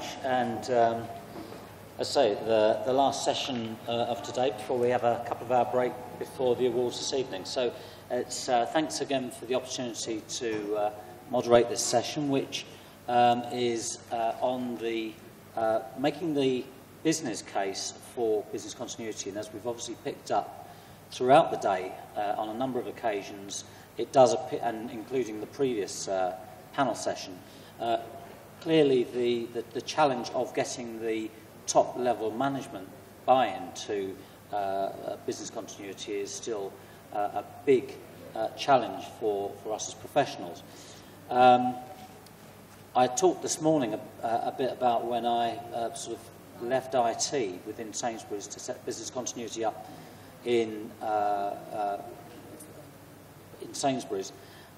much. And as I say, the last session of today before we have a couple of hour break before the awards this evening. So it's thanks again for the opportunity to moderate this session, which is on the making the business case for business continuity. And as we've obviously picked up throughout the day on a number of occasions, it does appear, and including the previous panel session, clearly the challenge of getting the top level management buy-in to business continuity is still a big challenge for us as professionals. I talked this morning a bit about when I sort of left IT within Sainsbury's to set business continuity up in Sainsbury's.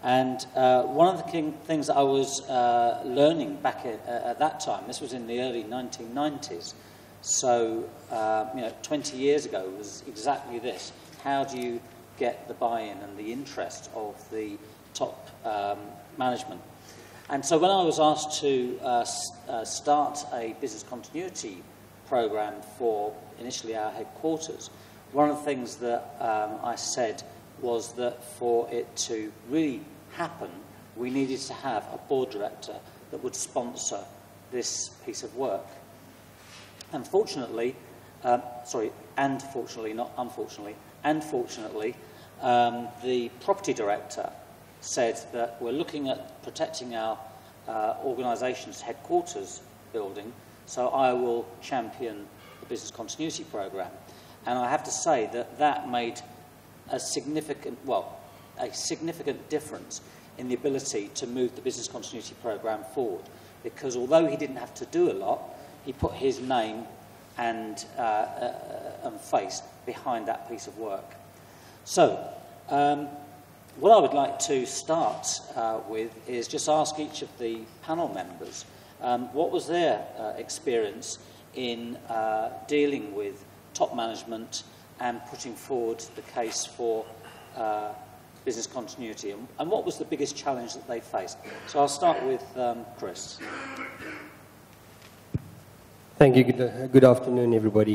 And one of the things that I was learning back at that time, this was in the early 1990s, so 20 years ago, was exactly this. How do you get the buy-in and the interest of the top management? And so when I was asked to start a business continuity program for initially our headquarters, one of the things that I said was that for it to really happen, we needed to have a board director that would sponsor this piece of work. And fortunately, and fortunately, not unfortunately, and fortunately, the property director said that we're looking at protecting our organisation's headquarters building, so I will champion the business continuity programme. And I have to say that that made a significant difference in the ability to move the business continuity programme forward, because although he didn't have to do a lot, he put his name and face behind that piece of work. So, what I would like to start with is just ask each of the panel members what was their experience in dealing with top management and putting forward the case for business continuity, and what was the biggest challenge that they faced. So I'll start with Chris. Thank you. Good afternoon, everybody.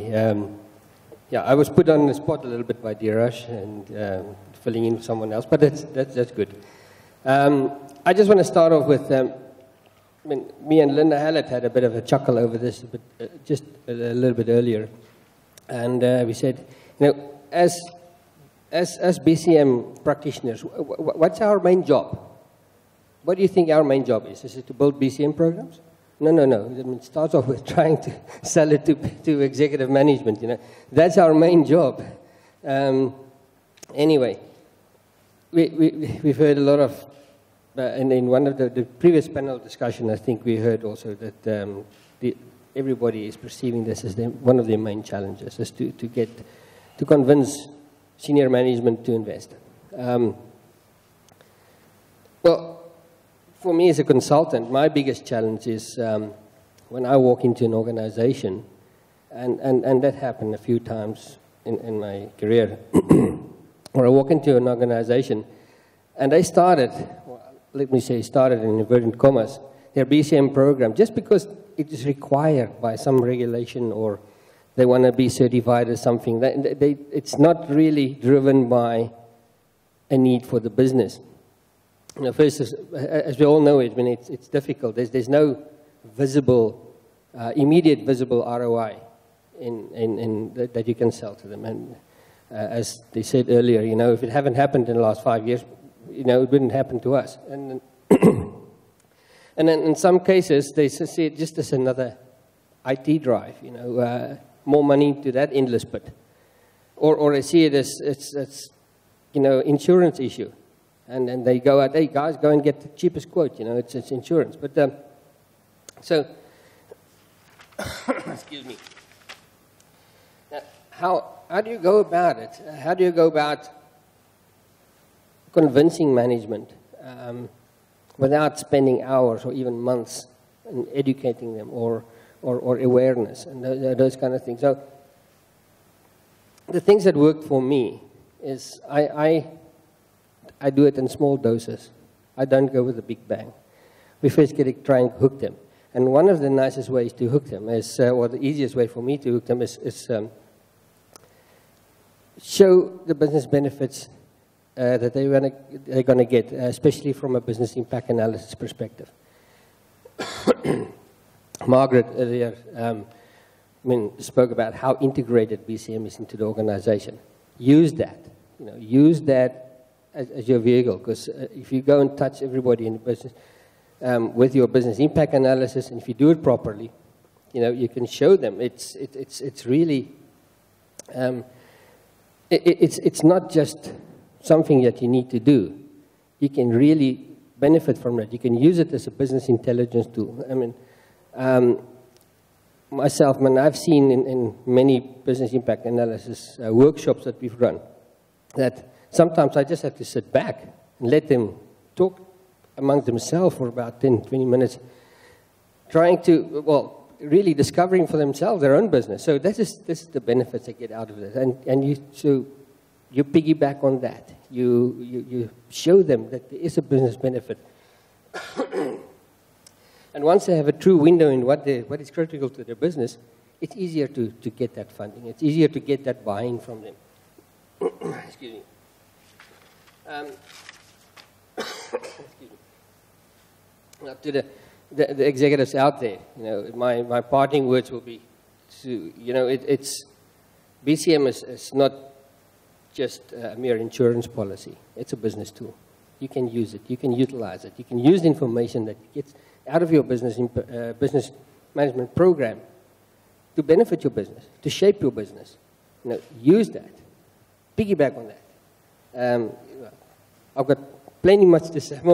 Yeah, I was put on the spot a little bit by Dirash and filling in for someone else, but that's good. I just want to start off with, me and Linda Hallett had a bit of a chuckle over this, but just a little bit earlier, and we said, as BCM practitioners, what's our main job? What do you think our main job is? Is it to build BCM programs? No. It starts off with trying to sell it to executive management. That's our main job. Anyway, we've heard a lot of, and in one of the previous panel discussion, I think we heard also that everybody is perceiving this as one of their main challenges, is to convince senior management to invest. Well, for me as a consultant, my biggest challenge is when I walk into an organization, and that happened a few times in my career, where I walk into an organization and they started, let me say started in inverted commas, their BCM program, just because it is required by some regulation or they want to be certified or something. It's not really driven by a need for the business. First, as we all know, it's difficult. There's no visible, immediate visible ROI that you can sell to them. And as they said earlier, if it hadn't happened in the last 5 years, it wouldn't happen to us. And and then in some cases, they see it just as another IT drive, more money to that endless pit. Or they see it as it's insurance issue. And then they go out, hey guys, go and get the cheapest quote, it's insurance. But, so, excuse me. Now, how do you go about it? How do you go about convincing management without spending hours or even months in educating them or awareness and those kind of things? So, the things that work for me is I do it in small doses. I don't go with a big bang. We first try and hook them. And one of the nicest ways to hook them is, or the easiest way for me to hook them is show the business benefits that they're going to get, especially from a business impact analysis perspective. Margaret earlier spoke about how integrated BCM is into the organization. Use that. Use that as your vehicle, because if you go and touch everybody in the business with your business impact analysis, and if you do it properly, you can show them. It's really it's not just something that you need to do. You can really benefit from it. You can use it as a business intelligence tool. I mean, myself, I've seen in many business impact analysis workshops that we've run, that sometimes I just have to sit back and let them talk among themselves for about 10, 20 minutes, trying to, well, really discovering for themselves their own business. So this is the benefits they get out of it. And you piggyback on that. You show them that there is a business benefit. And once they have a true window in what is critical to their business, it's easier to get that funding. It's easier to get that buy-in from them. Excuse me. Excuse me. Now, to the executives out there, my parting words will be, it's BCM is not just a mere insurance policy. It's a business tool. You can use it. You can utilize it. You can use the information that gets out of your business management program to benefit your business, to shape your business. Use that. Piggyback on that. I've got plenty more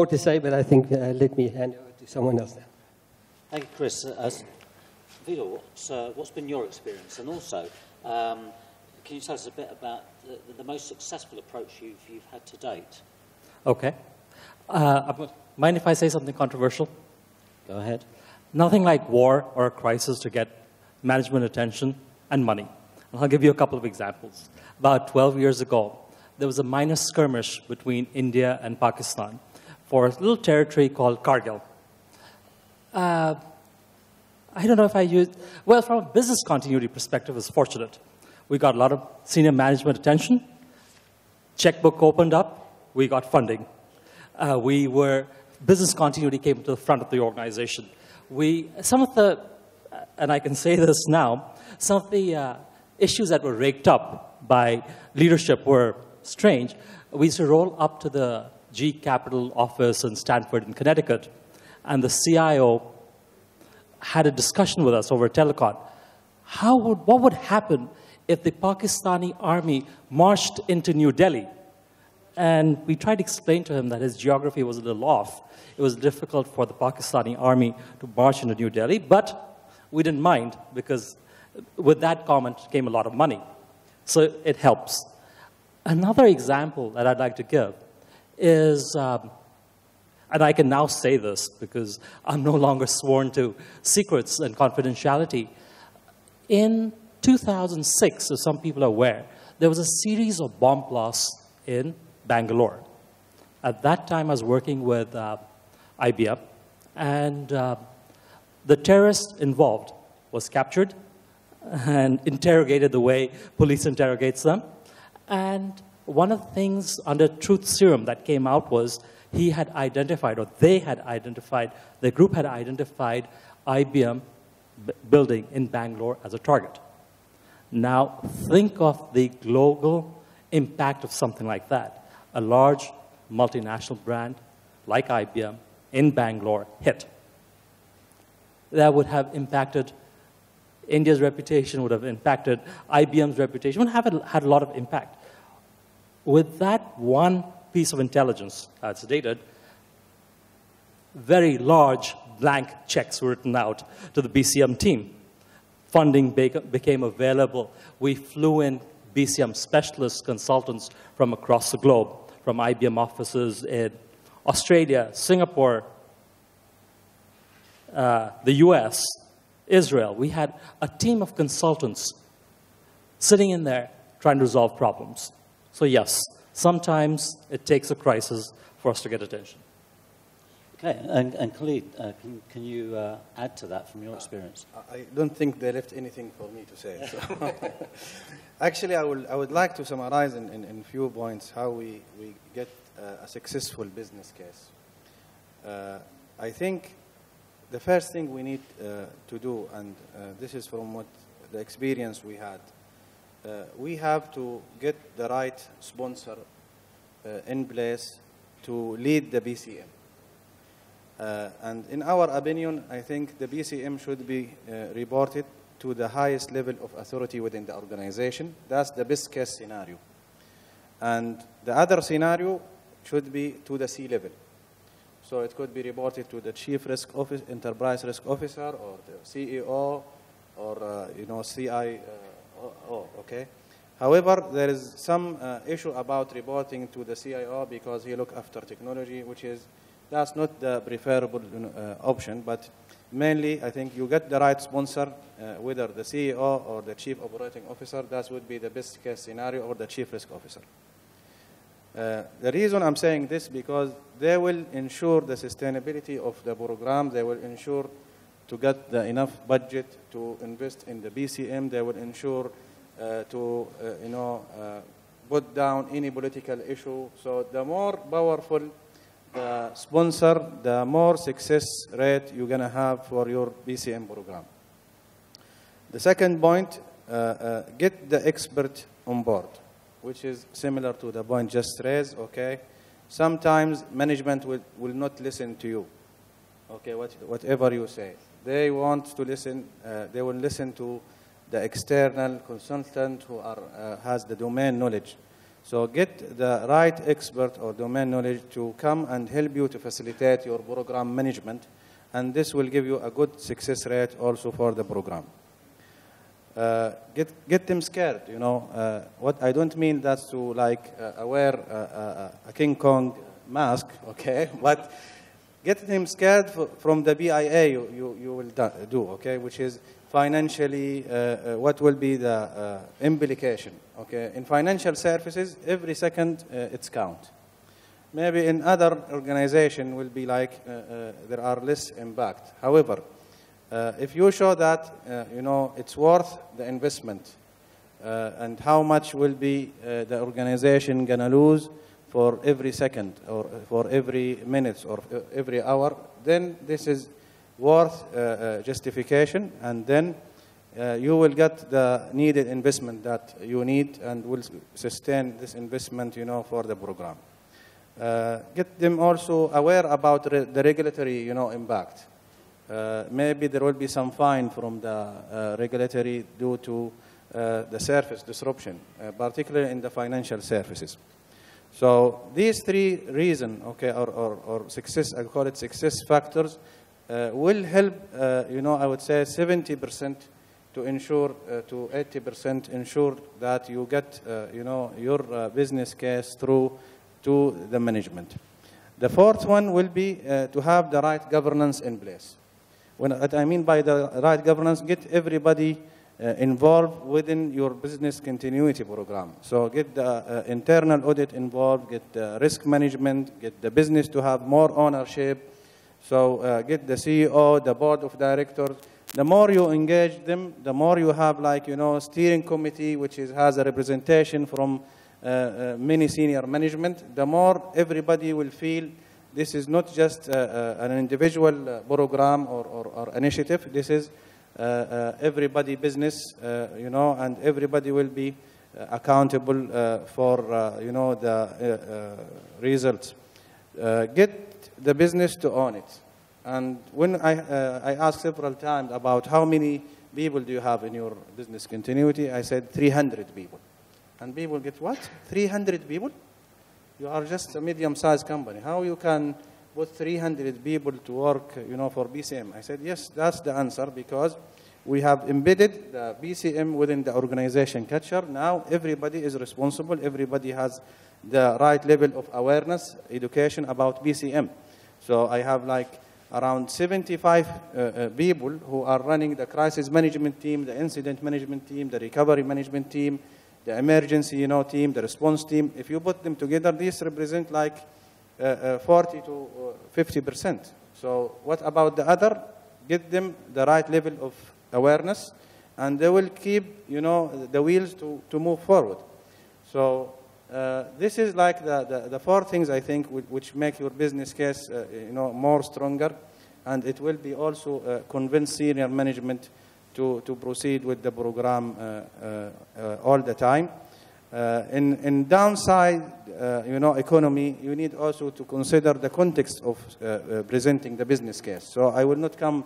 to say, but I think let me hand over to someone else now. Thank you, Chris. Vidur, what's been your experience? And also, can you tell us a bit about the most successful approach you've had to date? Okay. Mind if I say something controversial? Go ahead. Nothing like war or a crisis to get management attention and money. And I'll give you a couple of examples. About 12 years ago, there was a minor skirmish between India and Pakistan for a little territory called Kargil. I don't know if I used, well, from a business continuity perspective, it was fortunate. We got a lot of senior management attention. Checkbook opened up. We got funding. Business continuity came to the front of the organization. Some of the, and I can say this now, some of the issues that were raked up by leadership were strange. We used to roll up to the G Capital office in Stanford in Connecticut, and the CIO had a discussion with us over telecon. What would happen if the Pakistani army marched into New Delhi? And we tried to explain to him that his geography was a little off. It was difficult for the Pakistani army to march into New Delhi, but we didn't mind because with that comment came a lot of money. So it helps. Another example that I'd like to give is, and I can now say this because I'm no longer sworn to secrets and confidentiality. In 2006, as some people are aware, there was a series of bomb blasts in Bangalore. At that time, I was working with IBM, and the terrorist involved was captured and interrogated the way police interrogates them. And one of the things under Truth Serum that came out was he had identified, or they had identified, the group had identified IBM building in Bangalore as a target. Now, think of the global impact of something like that. A large multinational brand like IBM in Bangalore hit. That would have impacted India's reputation, would have impacted IBM's reputation, would have had a lot of impact. With that one piece of intelligence that's dated, very large blank checks were written out to the BCM team. Funding became available. We flew in BCM specialists, consultants from across the globe, from IBM offices in Australia, Singapore, the US, Israel. We had a team of consultants sitting in there trying to resolve problems. So yes, sometimes it takes a crisis for us to get attention. Okay, and Khalid, can you add to that from your experience? I don't think they left anything for me to say. So. Actually, I would like to summarize in few points how we get a successful business case. I think the first thing we need to do, and this is from what the experience we had, we have to get the right sponsor in place to lead the BCM. And in our opinion, I think the BCM should be reported to the highest level of authority within the organization. That's the best case scenario. And the other scenario should be to the C-level. So it could be reported to the Chief Risk Officer, Enterprise Risk Officer, or the CEO, or CIO, okay? However, there is some issue about reporting to the CIO because he looks after technology, that's not the preferable option, but mainly I think you get the right sponsor, whether the CEO or the Chief Operating Officer, that would be the best case scenario, or the Chief Risk Officer. The reason I'm saying this because they will ensure the sustainability of the program, they will ensure to get enough budget to invest in the BCM, they will ensure to put down any political issue. So the more powerful the sponsor, the more success rate you're going to have for your BCM program. The second point, get the expert on board, which is similar to the point just raised, okay? Sometimes management will not listen to you, okay, whatever you say. They want to listen, they will listen to the external consultant who has the domain knowledge. So get the right expert or domain knowledge to come and help you to facilitate your program management, and this will give you a good success rate also for the program. Get them scared, what I don't mean that's to wear a King Kong mask, okay, but get them scared from the BIA you will do, okay, which is financially, what will be the implication, okay? In financial services, every second it's count. Maybe in other organization will be like, there are less impact. However, if you show that, it's worth the investment and how much will be the organization gonna lose for every second or for every minute or every hour, then this is worth justification, and then you will get the needed investment that you need and will sustain this investment, for the program. Get them also aware about the regulatory, impact. Maybe there will be some fine from the regulatory due to the service disruption, particularly in the financial services. So these three reasons, okay, or success, I call it success factors, will help, I would say 70% to ensure, to 80% ensure that you get, your business case through to the management. The fourth one will be to have the right governance in place. What I mean by the right governance, get everybody involved within your business continuity program. So get the internal audit involved, get the risk management, get the business to have more ownership. So get the CEO, the board of directors. The more you engage them, the more you have steering committee, which has a representation from many senior management, the more everybody will feel this is not just an individual program or initiative. This is everybody business, and everybody will be accountable for, the results. Get the business to own it. And when I asked several times about how many people do you have in your business continuity, I said 300 people. And people get, what? 300 people? You are just a medium-sized company. How you can put 300 people to work, for BCM? I said, yes, that's the answer, because we have embedded the BCM within the organization culture. Now everybody is responsible. Everybody has the right level of awareness, education about BCM. So I have around 75 people who are running the crisis management team, the incident management team, the recovery management team, the emergency team, the response team. If you put them together, these represent 40 to 50%. So what about the other? Get them the right level of awareness, and they will keep, you know, the wheels to move forward. So this is like the four things, I think, which make your business case, you know, more stronger, and it will be also convince senior management to proceed with the program all the time. In downside, you know, economy, you need also to consider the context of presenting the business case. So I will not come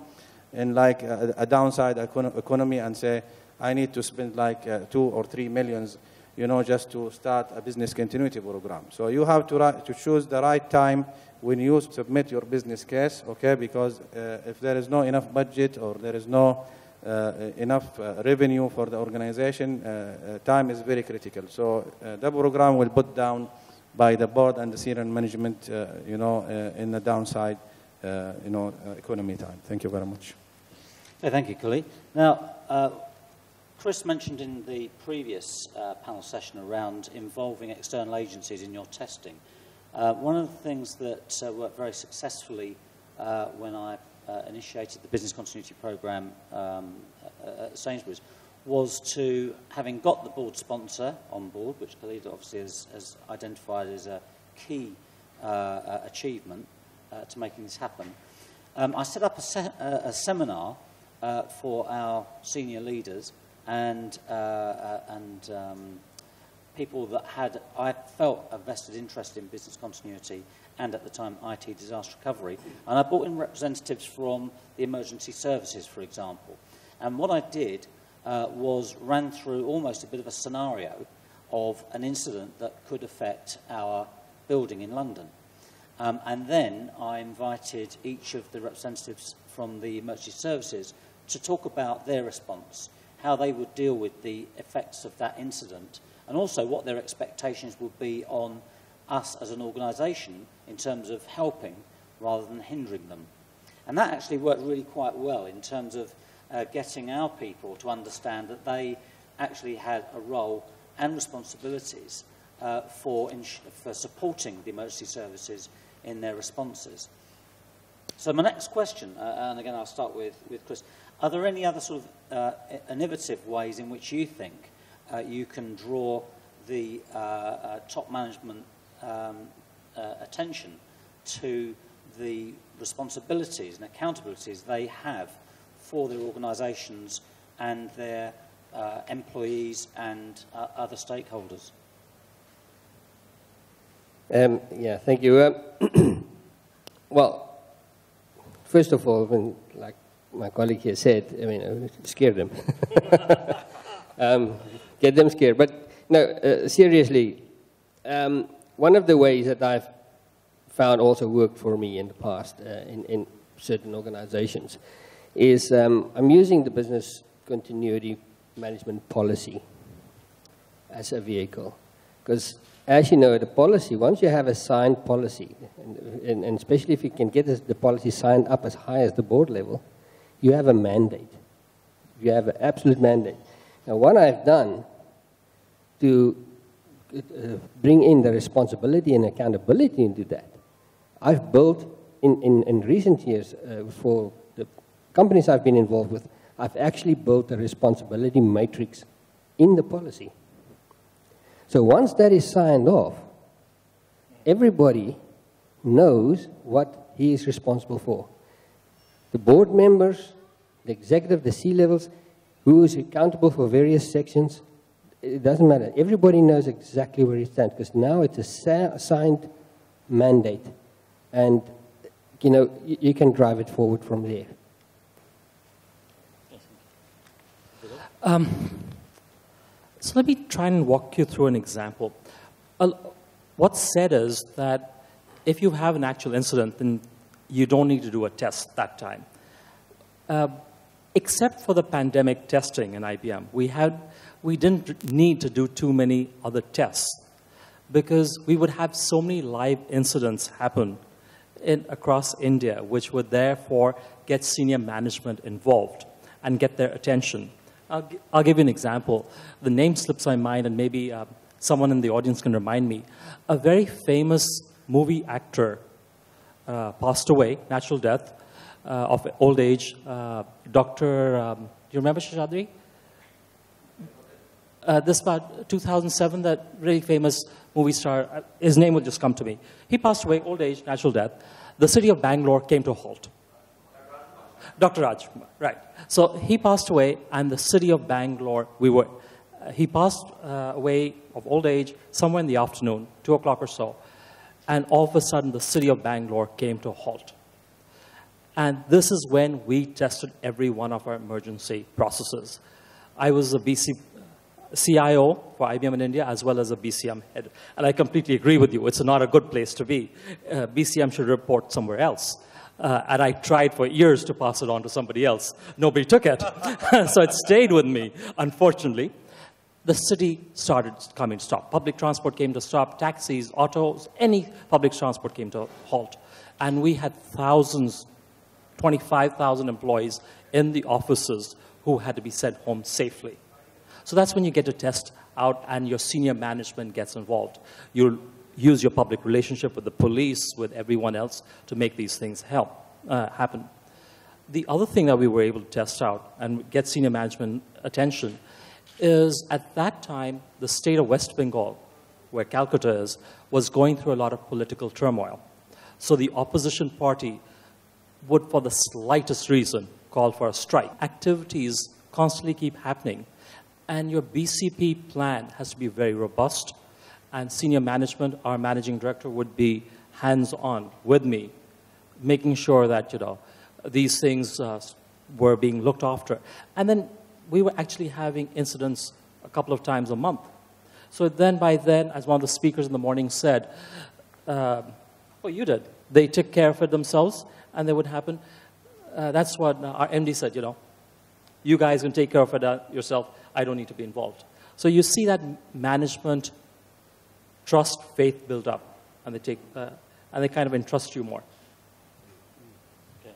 in like a downside economy and say, I need to spend like 2 or 3 millions, you know, just to start a business continuity program. So you have to choose the right time when you submit your business case, okay? Because if there is no enough budget or there is no enough revenue for the organization, time is very critical. So the program will put down by the board and the senior management, you know, in the downside, you know, economy time. Thank you very much. Okay, thank you, Khalid. Now, Chris mentioned in the previous panel session around involving external agencies in your testing. One of the things that worked very successfully when I initiated the business continuity program at Sainsbury's was to, having got the board sponsor on board, which Khalid obviously has identified as a key achievement to making this happen, I set up a seminar for our senior leaders and people that had, I felt, a vested interest in business continuity and at the time IT disaster recovery. And I brought in representatives from the emergency services, for example. And what I did was ran through almost a bit of a scenario of an incident that could affect our building in London. And then I invited each of the representatives from the emergency services to talk about their response, how they would deal with the effects of that incident, and also what their expectations would be on us as an organisation in terms of helping rather than hindering them. And that actually worked really quite well in terms of getting our people to understand that they actually had a role and responsibilities for supporting the emergency services in their responses. So my next question, and again I'll start with Chris, are there any other sort of innovative ways in which you think you can draw the top management attention to the responsibilities and accountabilities they have for their organisations and their employees and other stakeholders? Yeah, thank you. Well, first of all, when, like my colleague here said, I mean, scare them. Get them scared. But no, seriously, one of the ways that I've found also worked for me in the past in certain organizations is I'm using the business continuity management policy as a vehicle. Because as you know, the policy, once you have a signed policy, and especially if you can get the policy signed up as high as the board level, you have a mandate. You have an absolute mandate. Now, what I've done to bring in the responsibility and accountability into that, I've built in recent years for the companies I've been involved with, I've actually built a responsibility matrix in the policy. So once that is signed off, everybody knows what he is responsible for. The board members, the executive, the C-levels, who is accountable for various sections, it doesn't matter. Everybody knows exactly where he stands because now it's a signed mandate. And, you know, you can drive it forward from there. So let me try and walk you through an example. What's said is that if you have an actual incident, then you don't need to do a test that time. Except for the pandemic testing in IBM, we didn't need to do too many other tests because we would have so many live incidents happen across India, which would therefore get senior management involved and get their attention. I'll give you an example. The name slips my mind, and maybe someone in the audience can remind me. A very famous movie actor passed away, natural death, of old age. Dr. Do you remember Shashadri? This about 2007, that really famous movie star, his name will just come to me. He passed away, old age, natural death. The city of Bangalore came to a halt. Dr. Raj, right. So he passed away, and the city of Bangalore, he passed away of old age somewhere in the afternoon, 2 o'clock or so. And all of a sudden, the city of Bangalore came to a halt. And this is when we tested every one of our emergency processes. I was a CIO for IBM in India, as well as a BCM head. And I completely agree with you. It's not a good place to be. BCM should report somewhere else. And I tried for years to pass it on to somebody else. Nobody took it. So it stayed with me, unfortunately. The city started coming to stop. Public transport came to stop. Taxis, autos, any public transport came to a halt. And we had thousands, 25,000 employees in the offices who had to be sent home safely. So that's when you get to test out and your senior management gets involved. You'll use your public relationship with the police, with everyone else to make these things happen. The other thing that we were able to test out and get senior management attention is at that time, the state of West Bengal, where Calcutta is, was going through a lot of political turmoil. So the opposition party would, for the slightest reason, call for a strike. Activities constantly keep happening. And your BCP plan has to be very robust. And senior management, our managing director, would be hands-on with me, making sure that, these things were being looked after. And then we were actually having incidents a couple of times a month. So then, by then, as one of the speakers in the morning said, oh, you did. They took care of it themselves, and they would happen. That's what our MD said, you guys can take care of it yourself. I don't need to be involved. So you see that management, trust, faith build up, and they kind of entrust you more. Okay.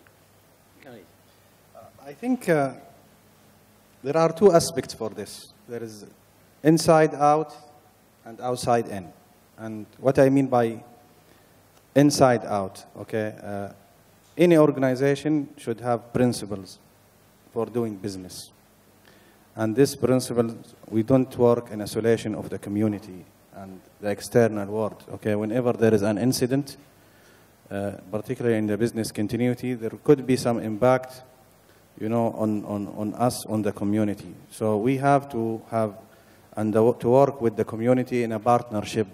Khalid. I think there are two aspects for this. There is inside out and outside in. And what I mean by inside out, okay, any organization should have principles for doing business. And these principles, we don't work in isolation of the community and the external world, okay? Whenever there is an incident, particularly in the business continuity, there could be some impact, on us, on the community. So we have to have, and to work with the community in a partnership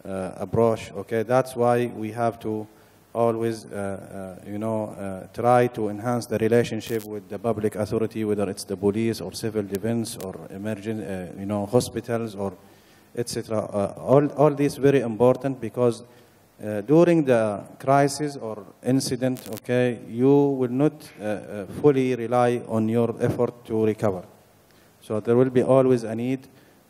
approach, okay? That's why we have to always, try to enhance the relationship with the public authority, whether it's the police or civil defense or emergency, hospitals or etc. All these very important because during the crisis or incident, okay, you will not fully rely on your effort to recover. So there will be always a need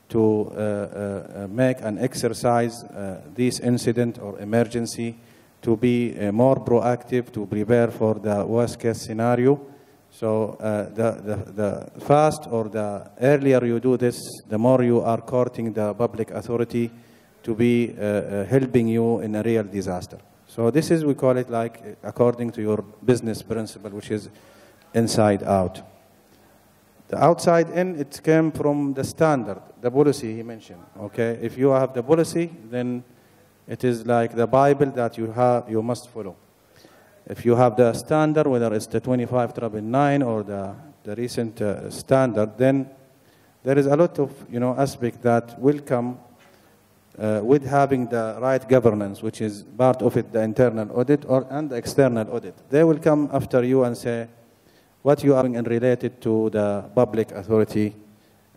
to make an exercise this incident or emergency to be more proactive, to prepare for the worst case scenario. So the fast or the earlier you do this, the more you are courting the public authority to be helping you in a real disaster. So this is, we call it like according to your business principle, which is inside out. The outside in, it came from the standard, the policy he mentioned, okay? If you have the policy, then it is like the Bible that you must follow. If you have the standard, whether it's the 25999 or the recent standard, then there is a lot of aspect that will come with having the right governance, which is part of it, the internal audit and the external audit. They will come after you and say what you are doing and related to the public authority,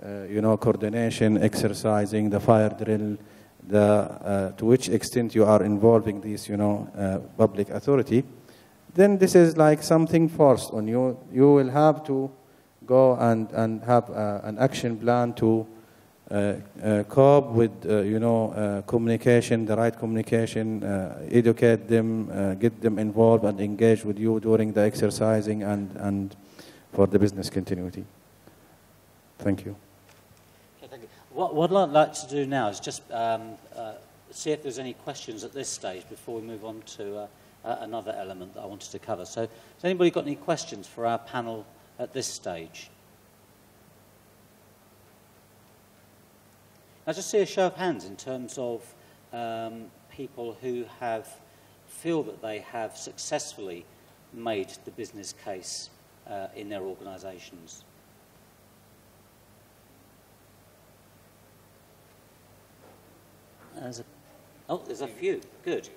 coordination, exercising, the fire drill, to which extent you are involving these, public authority. Then this is like something forced on you. You will have to go and have an action plan to cope with, communication, the right communication, educate them, get them involved and engage with you during the exercising and for the business continuity. Thank you. Okay, thank you. What I'd like to do now is just see if there's any questions at this stage before we move on to another element that I wanted to cover. So has anybody got any questions for our panel at this stage? Now just see a show of hands in terms of people who feel that they have successfully made the business case in their organisations. There's a few. Good.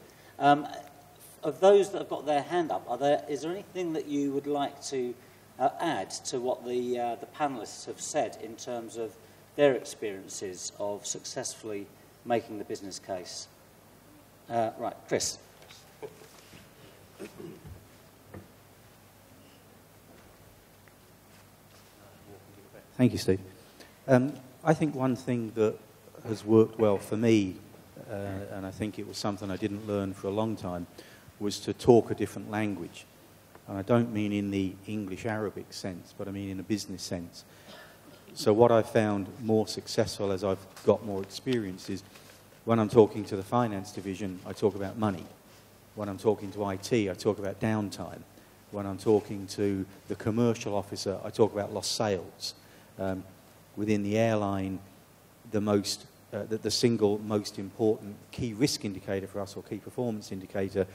Of those that have got their hand up, is there anything that you would like to add to what the panellists have said in terms of their experiences of successfully making the business case? Right, Chris. Thank you, Steve. I think one thing that has worked well for me, and I think it was something I didn't learn for a long time, was to talk a different language. And I don't mean in the English-Arabic sense, but I mean in a business sense. So what I've found more successful as I've got more experience is when I'm talking to the finance division, I talk about money. When I'm talking to IT, I talk about downtime. When I'm talking to the commercial officer, I talk about lost sales. Within the airline, the single most important key risk indicator for us, or key performance indicator,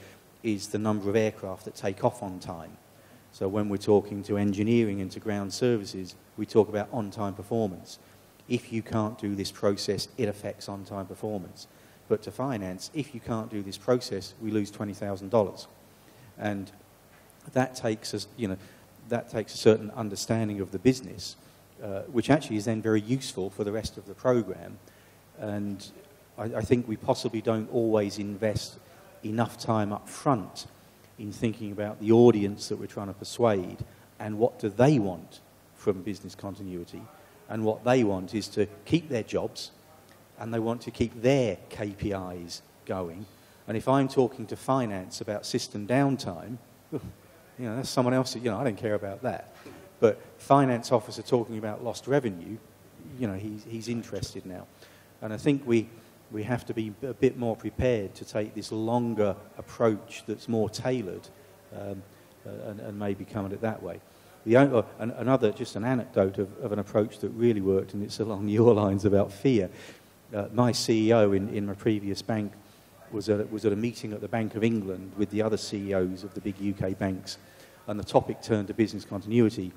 is the number of aircraft that take off on time. So when we're talking to engineering and to ground services, we talk about on-time performance. If you can't do this process, it affects on-time performance. But to finance, if you can't do this process, we lose $20,000. And that takes us, that takes a certain understanding of the business, which actually is then very useful for the rest of the program. And I think we possibly don't always invest enough time up front in thinking about the audience that we're trying to persuade and what do they want from business continuity. And what they want is to keep their jobs and they want to keep their KPIs going. And if I'm talking to finance about system downtime, that's someone else, I don't care about that. But finance officer talking about lost revenue, he's interested now. And I think we have to be a bit more prepared to take this longer approach that's more tailored and maybe come at it that way. Just an anecdote of an approach that really worked, and it's along your lines about fear. My CEO in my previous bank was at a meeting at the Bank of England with the other CEOs of the big UK banks, and the topic turned to business continuity.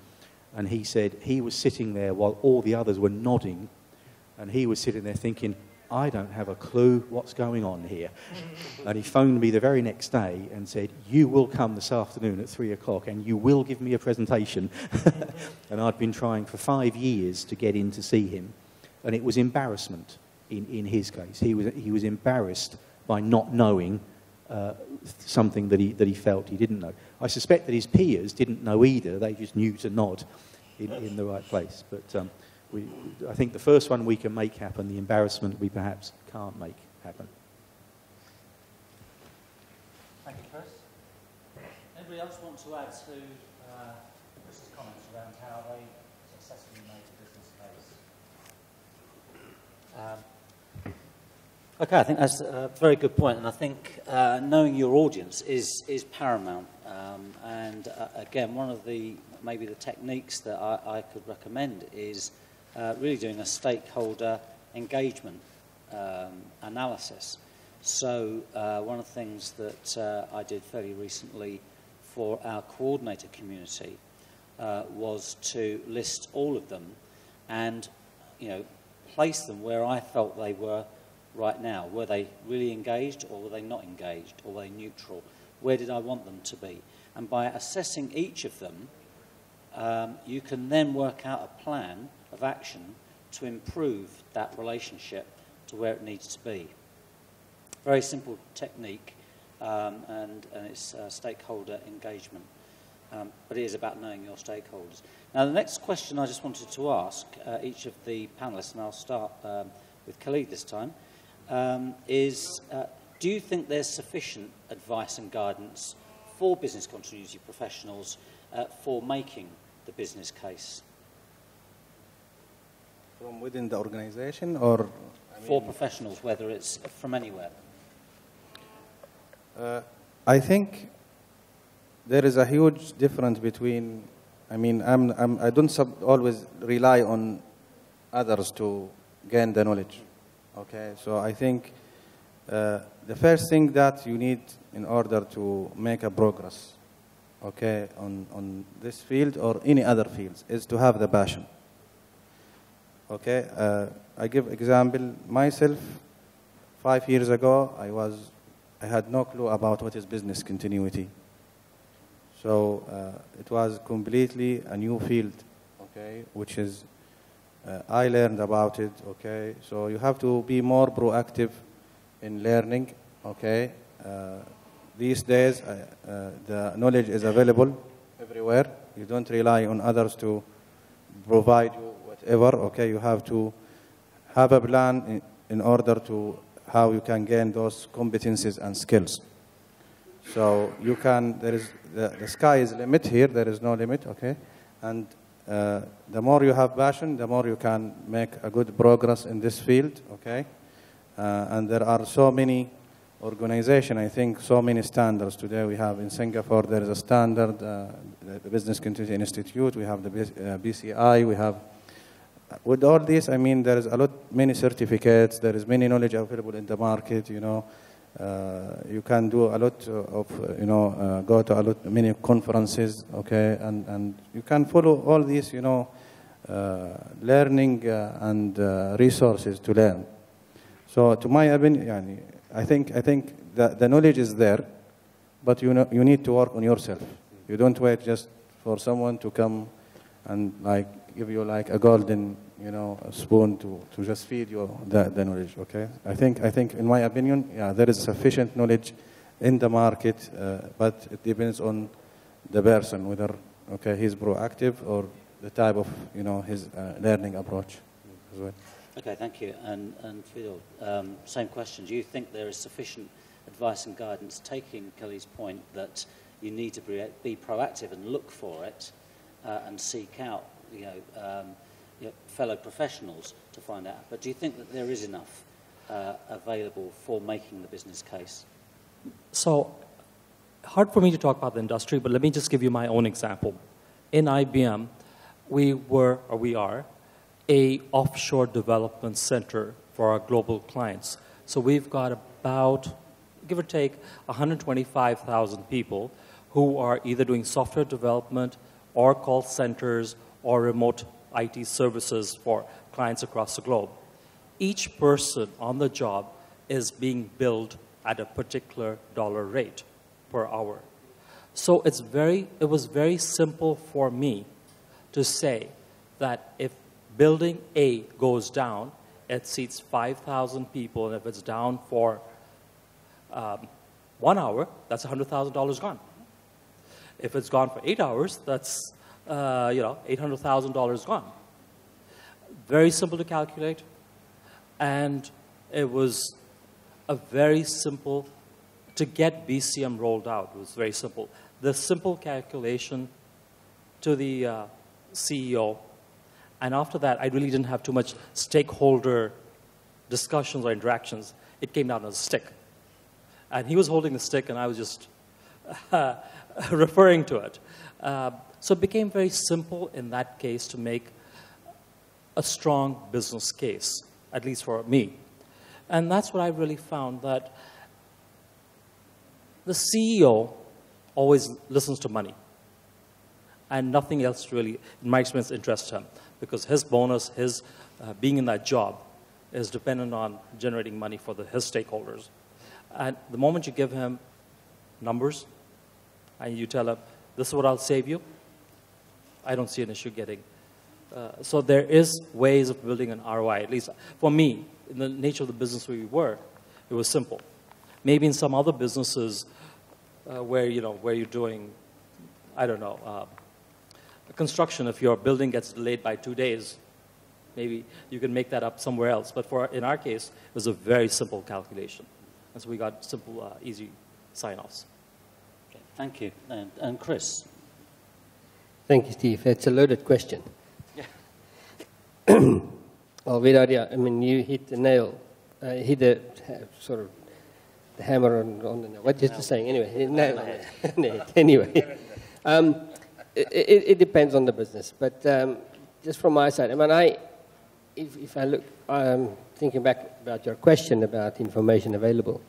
And he said he was sitting there while all the others were nodding, and he was sitting there thinking, I don't have a clue what's going on here. And he phoned me the very next day and said, you will come this afternoon at 3 o'clock and you will give me a presentation. And I'd been trying for 5 years to get in to see him. And it was embarrassment in his case. He was embarrassed by not knowing something that he felt he didn't know. I suspect that his peers didn't know either. They just knew to nod in the right place. But I think the first one we can make happen, the embarrassment we perhaps can't make happen. Thank you, Chris. Anybody else want to add to Chris's comments around how they successfully made the business case? Okay, I think that's a very good point, and I think knowing your audience is paramount. And again, one of maybe the techniques that I could recommend is really doing a stakeholder engagement analysis. So one of the things that I did fairly recently for our coordinator community was to list all of them and place them where I felt they were right now. Were they really engaged, or were they not engaged, or were they neutral? Where did I want them to be? And by assessing each of them, you can then work out a plan of action to improve that relationship to where it needs to be. Very simple technique, and it's stakeholder engagement. But it is about knowing your stakeholders. Now, the next question I just wanted to ask each of the panelists, and I'll start with Khalid this time, is do you think there's sufficient advice and guidance for business continuity professionals for making the business case? From within the organization or for professionals, whether it's from anywhere? I think there is a huge difference between, I mean, I don't always rely on others to gain the knowledge. Okay, so I think the first thing that you need in order to make a progress, okay, on this field or any other fields, is to have the passion. Okay, I give example myself. 5 years ago, I had no clue about what is business continuity. So it was completely a new field, okay, which is, I learned about it, okay. So you have to be more proactive in learning, okay. These days, the knowledge is available everywhere. You don't rely on others to provide you whatever, okay. You have to have a plan in order to how you can gain those competencies and skills. So you can, the sky is the limit here, there is no limit, okay? And the more you have passion, the more you can make a good progress in this field, okay? And there are so many organizations, I think, so many standards. Today we have in Singapore, there is a standard, the Business Continuity Institute, we have the BCI, we have, with all this, I mean, there is many certificates, there is many knowledge available in the market, you know. You can do a lot of, go to many conferences, okay, and you can follow all these, learning and resources to learn. So, to my opinion, I think the knowledge is there, but you need to work on yourself. You don't wait just for someone to come and give you a golden, spoon to just feed you the knowledge, okay? I think in my opinion, yeah, there is sufficient knowledge in the market, but it depends on the person, whether, okay, he's proactive or the type of, his learning approach as well. Okay, thank you. And Vidur, same question. Do you think there is sufficient advice and guidance, taking Khalid's point that you need to be proactive and look for it and seek out, fellow professionals to find out. But do you think that there is enough available for making the business case? So, hard for me to talk about the industry, but let me just give you my own example. In IBM, we are a offshore development center for our global clients. So we've got about, give or take, 125,000 people who are either doing software development or call centers or remote IT services for clients across the globe. Each person on the job is being billed at a particular dollar rate per hour. So it was very simple for me to say that if building A goes down, it seats 5,000 people, and if it's down for 1 hour, that's $100,000 gone. If it's gone for 8 hours, that's $800,000 gone. Very simple to calculate, and it was a very simple, to get BCM rolled out, it was very simple. The simple calculation to the CEO, and after that, I really didn't have too much stakeholder discussions or interactions. It came down as a stick. And he was holding the stick, and I was just referring to it. So it became very simple in that case to make a strong business case, at least for me. And that's what I really found, that the CEO always listens to money. And nothing else really, in my experience, interests him. Because his bonus, his being in that job, is dependent on generating money for his stakeholders. And the moment you give him numbers, and you tell him, this is what I'll save you, I don't see an issue getting. So there is ways of building an ROI, at least for me, in the nature of the business where we were, it was simple. Maybe in some other businesses where you're doing, I don't know, construction, if your building gets delayed by 2 days, maybe you can make that up somewhere else. But in our case, it was a very simple calculation. And so we got simple, easy sign-offs. Okay, thank you. And Chris? Thank you, Steve. It's a loaded question. Yeah. Well, Vidur, I mean, you hit the nail hit the sort of the hammer on the nail. What just saying? Anyway, no. Anyway, it depends on the business. But just from my side, I mean, if I look, thinking back about your question about information available,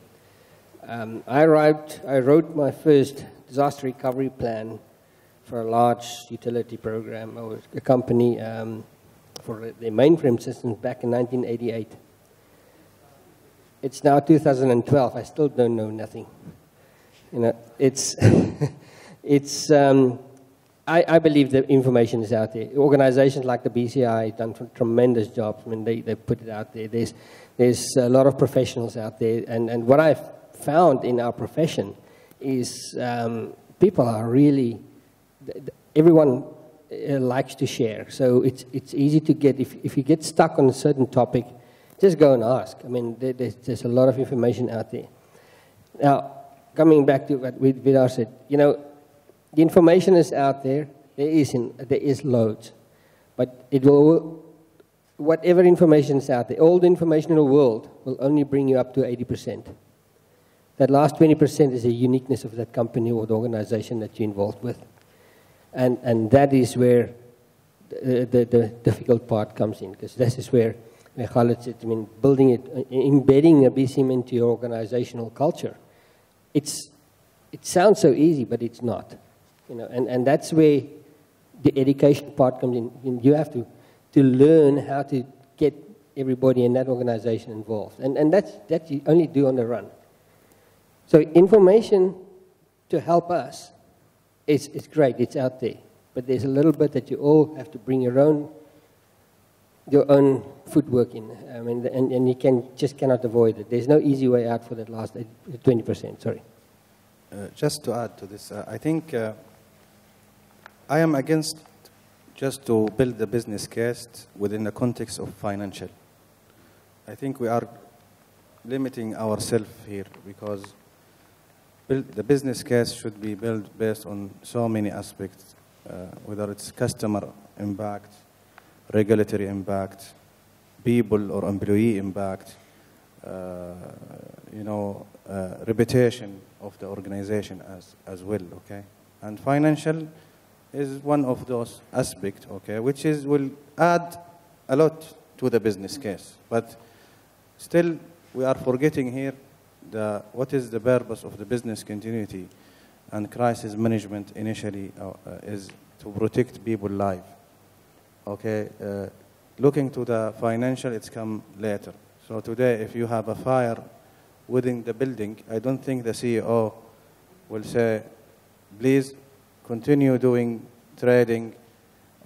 I wrote my first disaster recovery plan for a large utility program or a company for their mainframe systems back in 1988. It's now 2012. I still don't know nothing. You know, it's I believe the information is out there. Organizations like the BCI have done tremendous jobs. I mean, they put it out there. There's a lot of professionals out there, and what I've found in our profession is people are really, everyone likes to share. So it's easy to get, if you get stuck on a certain topic, just go and ask. I mean, there's a lot of information out there. Now, coming back to what Vidur said, you know, the information is out there. There is loads, but it will, whatever information is out there, all the information in the world will only bring you up to 80%. That last 20% is a uniqueness of that company or the organization that you're involved with, and that is where the difficult part comes in, because this is where Khalid said, I mean, building it, embedding a BCM into your organizational culture. It sounds so easy, but it's not. You know, and that's where the education part comes in. You have to learn how to get everybody in that organization involved. And that you only do on the run. So information to help us is great, it's out there. But there's a little bit that you all have to bring your own footwork in. I mean, and you just cannot avoid it. There's no easy way out for that last 20%, sorry. Just to add to this, I think I am against just to build the business case within the context of financial. I think we are limiting ourselves here, because the business case should be built based on so many aspects, whether it's customer impact, regulatory impact, people or employee impact, you know, reputation of the organization as well, okay? And financial is one of those aspects, okay, which will add a lot to the business case. But still, we are forgetting here what is the purpose of the business continuity and crisis management initially is to protect people's lives. Okay, looking to the financial, it's come later. So today, if you have a fire within the building, I don't think the CEO will say, please continue doing trading,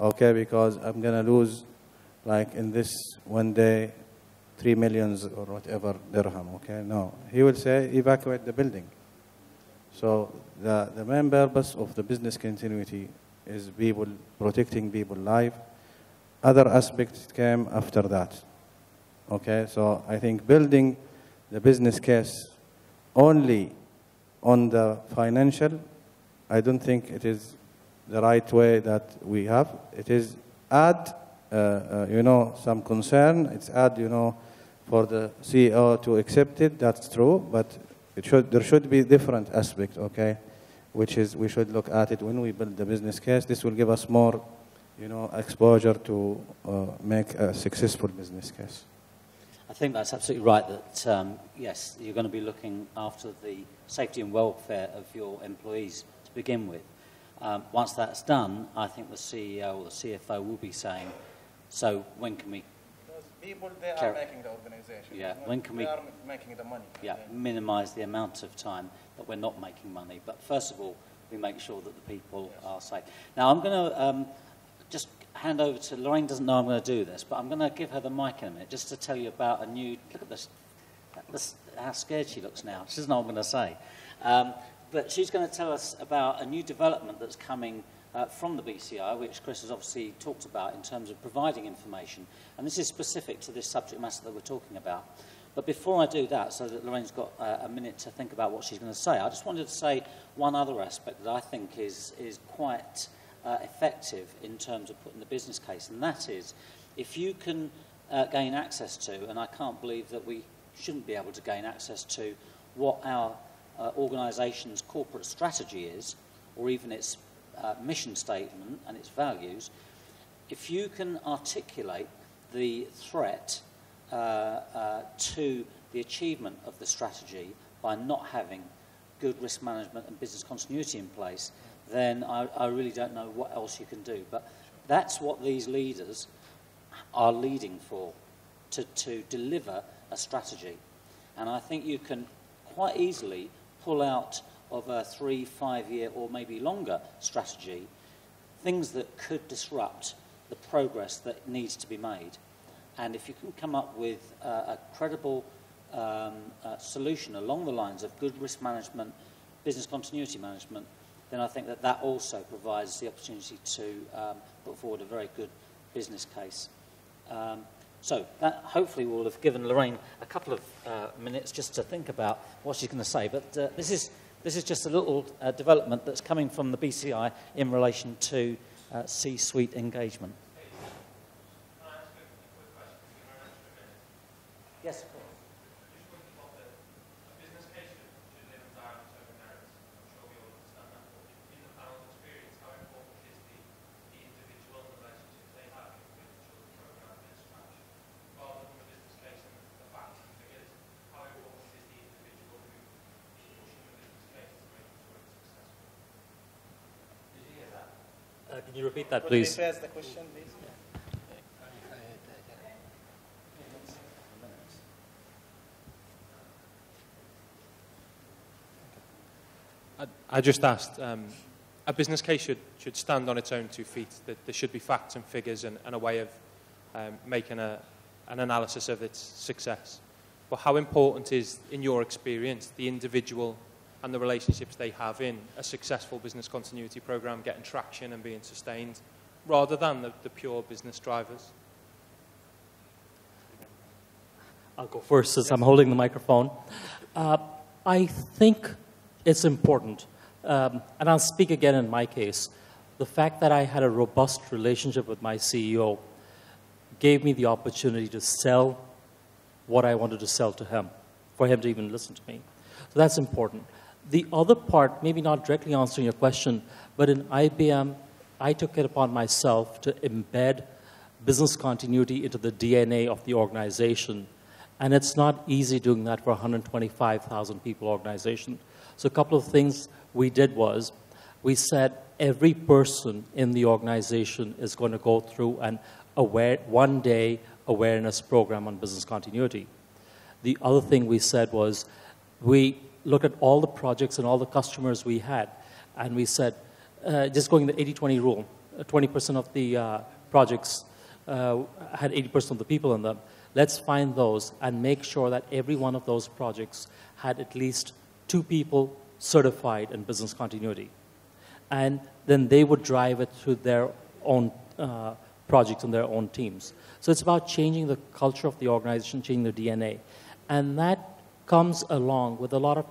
okay, because I'm going to lose, like in this one day, 3 million or whatever dirham, okay? No, he will say, evacuate the building. So the main purpose of the business continuity is protecting people's life. Other aspects came after that, okay? So I think building the business case only on the financial, I don't think it is the right way that we have. It is add, you know, some concern. It's add, you know, for the CEO to accept it. That's true, but there should be different aspect, okay, which is we should look at it when we build the business case. This will give us more, you know, exposure to make a successful business case. I think that's absolutely right that, yes, you're going to be looking after the safety and welfare of your employees to begin with. Once that's done, I think the CEO or the CFO will be saying, so when can we... Because people, they are making the organization. Yeah, when can we... They are making the money. Yeah, minimise the amount of time that we're not making money. But first of all, we make sure that the people are safe. Now, I'm going to just hand over to... Lorraine doesn't know I'm going to do this, but I'm going to give her the mic in a minute just to tell you about a new... Look at this, how scared she looks now. She doesn't know what I'm going to say. But she's going to tell us about a new development that's coming from the BCI, which Chris has obviously talked about in terms of providing information. And this is specific to this subject matter that we're talking about. But before I do that, so that Lorraine's got a minute to think about what she's going to say, I just wanted to say one other aspect that I think is quite effective in terms of putting the business case, and that is if you can gain access to, and I can't believe that we shouldn't be able to gain access to what our organisation's corporate strategy is, or even its mission statement and its values. If you can articulate the threat to the achievement of the strategy by not having good risk management and business continuity in place, then I really don't know what else you can do. But that's what these leaders are leading for, to deliver a strategy. And I think you can quite easily pull out of a 3, 5 year or maybe longer strategy things that could disrupt the progress that needs to be made. And if you can come up with a credible solution along the lines of good risk management, business continuity management, then I think that that also provides the opportunity to put forward a very good business case. So that hopefully will have given Lorraine a couple of minutes just to think about what she's going to say. But this is just a little development that's coming from the BCI in relation to C-suite engagement. Yes, of course. Can you repeat that, please? Could you rephrase the question, please? I just asked, a business case should stand on its own 2 feet. That there should be facts and figures and a way of making an analysis of its success. But how important is, in your experience, the individual and the relationships they have in a successful business continuity program getting traction and being sustained, rather than the pure business drivers? I'll go first since I'm holding the microphone. I think it's important, and I'll speak again in my case. The fact that I had a robust relationship with my CEO gave me the opportunity to sell what I wanted to sell to him, for him to even listen to me. So that's important. The other part, maybe not directly answering your question, but in IBM, I took it upon myself to embed business continuity into the DNA of the organization. And it's not easy doing that for a 125,000 people organization. So a couple of things we did was, we said every person in the organization is going to go through an one-day awareness program on business continuity. The other thing we said was, we looked at all the projects and all the customers we had, and we said, just going the 80-20 rule, 20% of the projects had 80% of the people in them. Let's find those and make sure that every one of those projects had at least 2 people certified in business continuity. And then they would drive it through their own projects and their own teams. So it's about changing the culture of the organization, changing the DNA. And that comes along with a lot of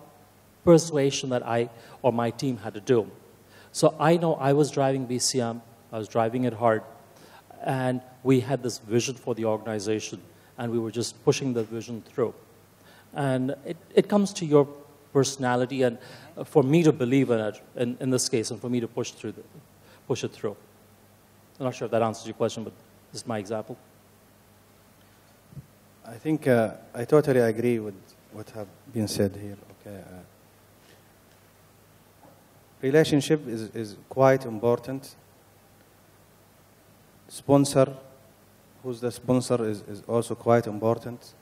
persuasion that I or my team had to do. So I know I was driving BCM, I was driving it hard, and we had this vision for the organization, and we were just pushing the vision through. And it comes to your personality, and for me to believe in it, in this case, and for me to push it through. I'm not sure if that answers your question, but this is my example. I think I totally agree with what have been said here. Okay, relationship is quite important. Sponsor, who's the sponsor, is also quite important.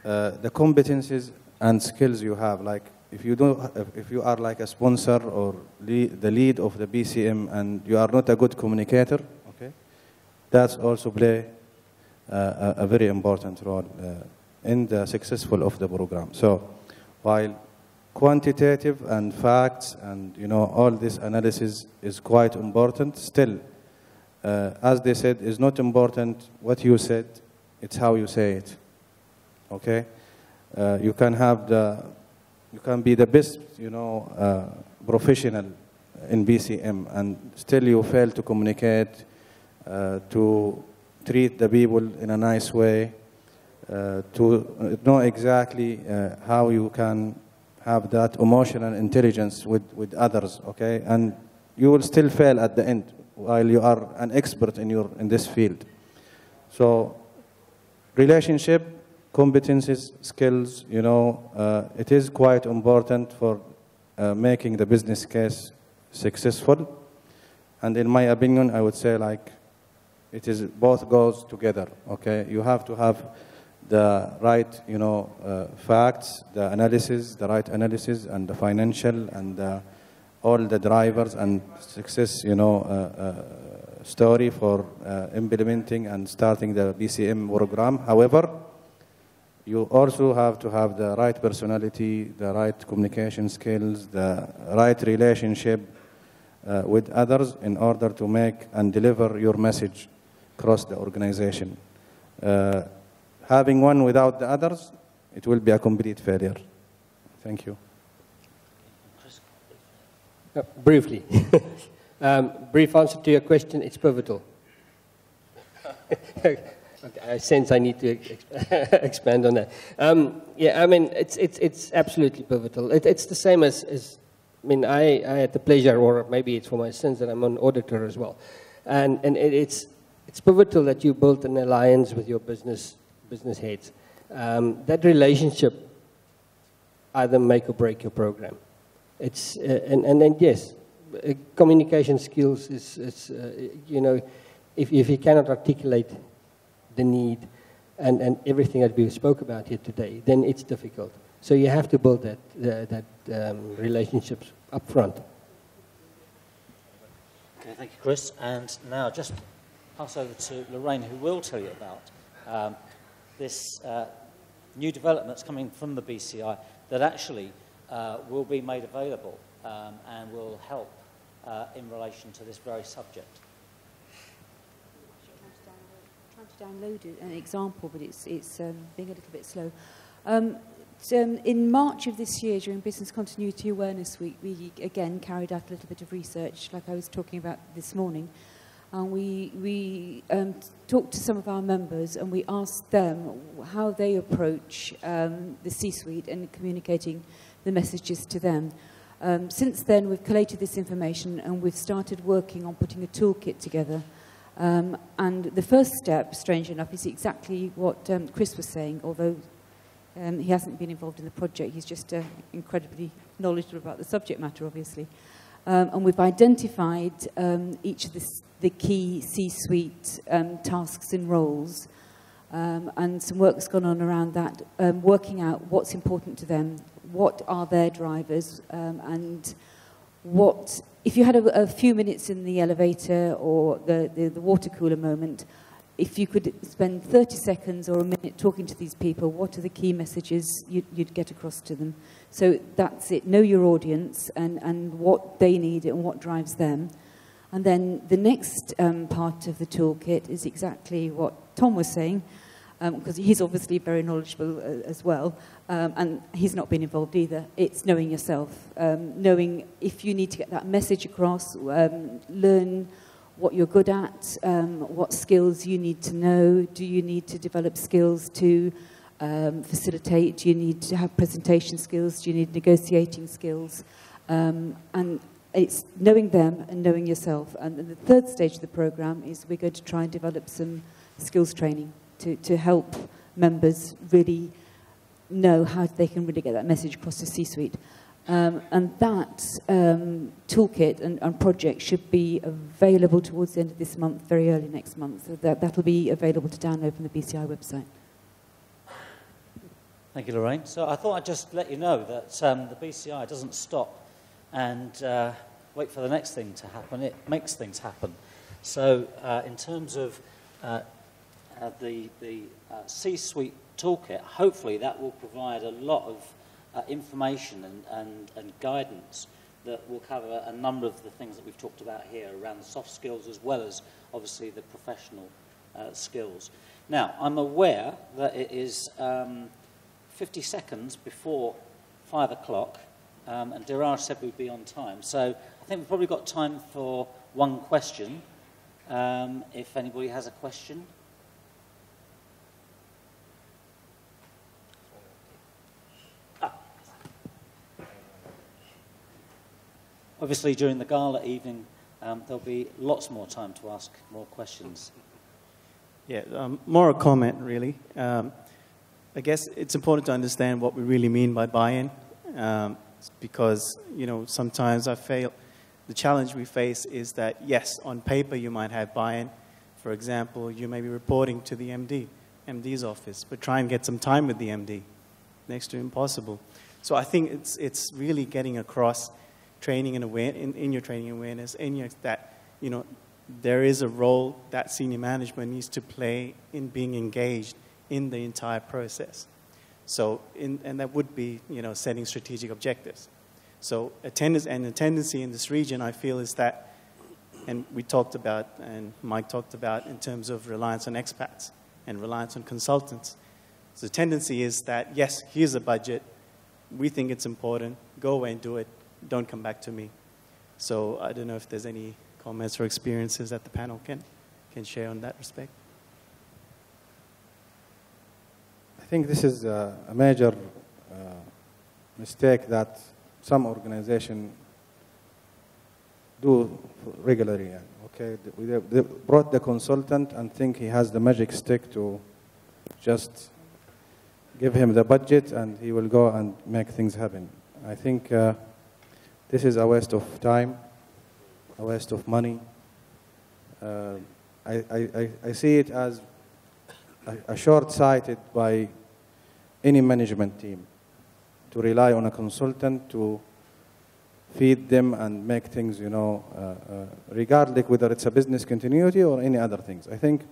The competencies and skills you have, like if you are like a sponsor or the lead of the BCM and you are not a good communicator, okay, that's also play a very important role in the successful of the program. So while quantitative and facts and all this analysis is quite important, still as they said, it's not important what you said, it's how you say it. Okay, you can be the best professional in BCM and still you fail to communicate, to treat the people in a nice way, to know exactly how you can have that emotional intelligence with others, okay? And you will still fail at the end while you are an expert in this field. So relationship, competencies, skills, you know, it is quite important for making the business case successful. And in my opinion, I would say like it is both goes together, okay? You have to have the right, you know, facts, the analysis, the right analysis, and the financial, and all the drivers and success, you know, story for implementing and starting the BCM program. However, you also have to have the right personality, the right communication skills, the right relationship with others in order to make and deliver your message across the organization. Having one without the others, it will be a complete failure. Thank you. Briefly. Brief answer to your question, it's pivotal. Okay, I sense I need to expand on that. Yeah, I mean, it's absolutely pivotal. It's the same as I mean, I had the pleasure, or maybe it's for my sins, that I'm an auditor as well. And it's pivotal that you build an alliance with your business heads. That relationship either make or break your program. It's and then yes, communication skills is you know, if you cannot articulate the need and everything that we spoke about here today, then it's difficult. So you have to build that relationships up front. Okay, thank you, Chris. And now just pass over to Lorraine, who will tell you about this new developments coming from the BCI that actually will be made available and will help in relation to this very subject. I'm trying to download an example, but it's being a little bit slow. In March of this year, during Business Continuity Awareness Week, we again carried out a little bit of research, like I was talking about this morning. And we talked to some of our members, and we asked them how they approach the C-suite and communicating the messages to them. Since then, we've collated this information, and we've started working on putting a toolkit together. And the first step, strange enough, is exactly what Chris was saying, although he hasn't been involved in the project. He's just incredibly knowledgeable about the subject matter, obviously. And we've identified each of the key C-suite tasks and roles, and some work's gone on around that, working out what's important to them, what are their drivers, and what, if you had a few minutes in the elevator or the water cooler moment, if you could spend 30 seconds or a minute talking to these people, what are the key messages you'd get across to them? So that's it. Know your audience and what they need and what drives them. And then the next part of the toolkit is exactly what Tom was saying, because he's obviously very knowledgeable as well, and he's not been involved either. It's knowing yourself, knowing if you need to get that message across, learn what you're good at, what skills you need to know. Do you need to develop skills to facilitate? Do you need to have presentation skills? Do you need negotiating skills? And it's knowing them and knowing yourself. And the third stage of the program is we're going to try and develop some skills training to help members really know how they can really get that message across the C-suite. And that toolkit and project should be available towards the end of this month, very early next month. So that'll be available to download from the BCI website. Thank you, Lorraine. So I thought I'd just let you know that the BCI doesn't stop and wait for the next thing to happen. It makes things happen. So in terms of the C-suite toolkit, hopefully that will provide a lot of information and guidance that will cover a number of the things that we've talked about here around the soft skills as well as obviously the professional skills. Now, I'm aware that it is 50 seconds before 5 o'clock, and Diraj said we'd be on time. So I think we've probably got time for one question, if anybody has a question. obviously during the gala evening, there'll be lots more time to ask more questions. Yeah, more a comment, really. I guess it's important to understand what we really mean by buy-in, because, you know, sometimes the challenge we face is that, yes, on paper you might have buy-in. For example, you may be reporting to the MD's office, but try and get some time with the MD. Next to impossible. So I think it's really getting across training and in your training awareness, that, you know, there is a role that senior management needs to play in being engaged in the entire process. So, and that would be, you know, setting strategic objectives. So a tendency in this region, I feel, is that, and we talked about, and Mike talked about, in terms of reliance on expats and reliance on consultants. So the tendency is that, yes, here's a budget, we think it's important, go away and do it, don't come back to me. So I don't know if there's any comments or experiences that the panel can share on that respect. I think this is a major mistake that some organizations do regularly. Okay, they brought the consultant and think he has the magic stick to just give him the budget and he will go and make things happen. I think this is a waste of time, a waste of money. I see it as a short-sighted by any management team to rely on a consultant to feed them and make things, you know, regardless whether it's a business continuity or any other things. I think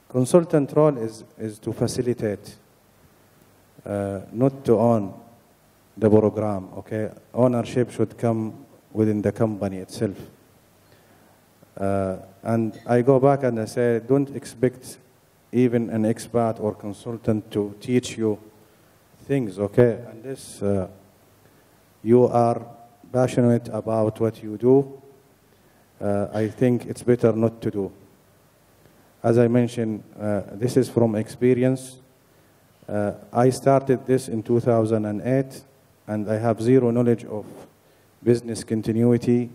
consultant role is to facilitate, not to own the program, okay? Ownership should come within the company itself. And I go back and I say, don't expect even an expert or consultant to teach you things, okay? Unless you are passionate about what you do, I think it's better not to do. As I mentioned, this is from experience. I started this in 2008, and I have zero knowledge of business continuity,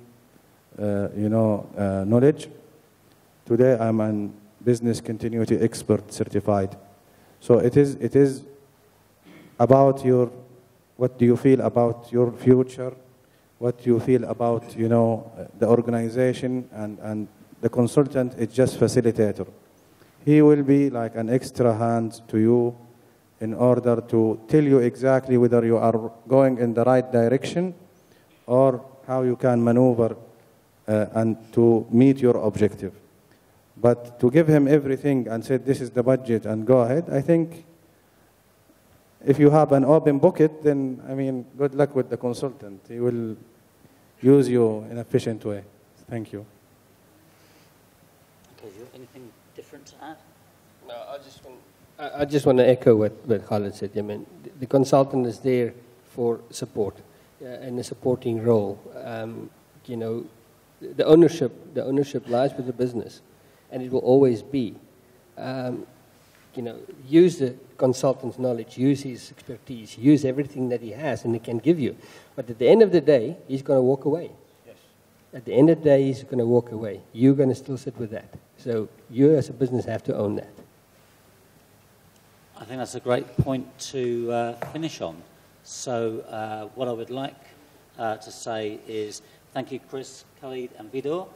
knowledge. Today, I'm a business continuity expert certified. So it is about what do you feel about your future, what you feel about, the organization, and the consultant is just facilitator. He will be like an extra hand to you in order to tell you exactly whether you are going in the right direction or how you can maneuver and to meet your objective. But to give him everything and say, this is the budget and go ahead, I think if you have an open bucket, then, I mean, good luck with the consultant. He will use you in an efficient way. Thank you. Okay, anything different to add? No, I just want to echo what Khalid said. I mean, the consultant is there for support and a supporting role. The ownership lies with the business, and it will always be. Use the consultant's knowledge, use his expertise, use everything that he has and he can give you. But at the end of the day, he's going to walk away. Yes. At the end of the day, he's going to walk away. You're going to still sit with that. So you as a business have to own that. I think that's a great point to finish on. So what I would like to say is thank you, Chris, Khalid and Vidur.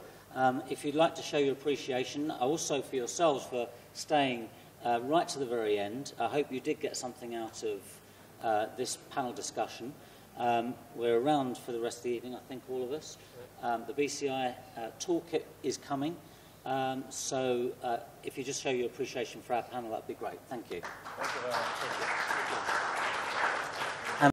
If you'd like to show your appreciation, also for yourselves for staying right to the very end. I hope you did get something out of this panel discussion. We're around for the rest of the evening, I think, all of us. The BCI toolkit is coming. So if you just show your appreciation for our panel, that'd be great. Thank you. Thank you very much. Thank you.